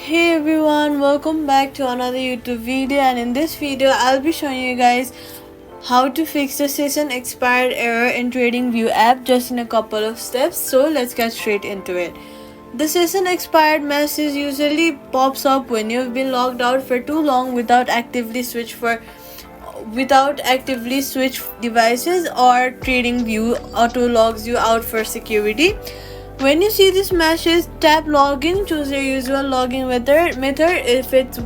Hey everyone, welcome back to another YouTube video, and in this video I'll be showing you guys how to fix the season expired error in TradingView app just in a couple of steps. So let's get straight into it. The season expired message usually pops up when you've been logged out for too long without actively switch devices, or TradingView auto logs you out for security. When you see this message, tap login, choose your usual login method if it's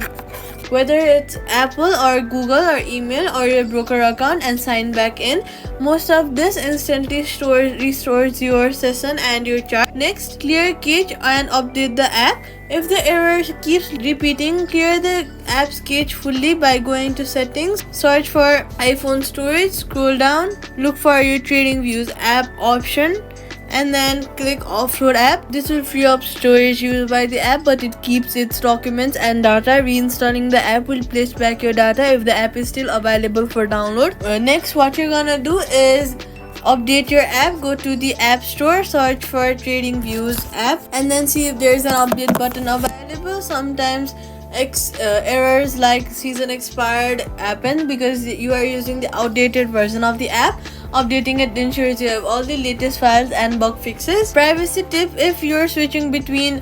whether it's Apple or Google or email or your broker account, and sign back in. Most of this instantly restores your session and your chart. Next, clear cache and update the app. If the error keeps repeating, clear the app's cache fully by going to settings, search for iPhone storage, scroll down, look for your TradingView's app option, and then click offload app. This will free up storage used by the app, but it keeps its documents and data. Reinstalling the app will place back your data if the app is still available for download. Next, what you're gonna do is update your app. Go to the app store, search for TradingView's app, and then see if there's an update button available. Sometimes errors like season expired happen because you are using the outdated version of the app. Updating it ensures you have all the latest files and bug fixes. Privacy tip: if you're switching between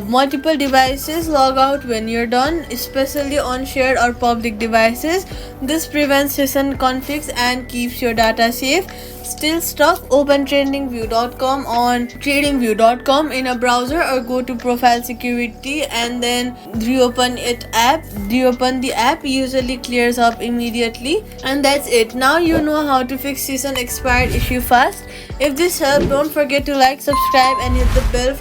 multiple devices, log out when you're done, especially on shared or public devices. This prevents session conflicts and keeps your data safe. Still stuck? Open TradingView.com on TradingView.com in a browser, or go to profile security and then reopen the app. Usually clears up immediately. And that's it. Now you know how to fix season expired issue fast. If this helped, don't forget to like, subscribe and hit the bell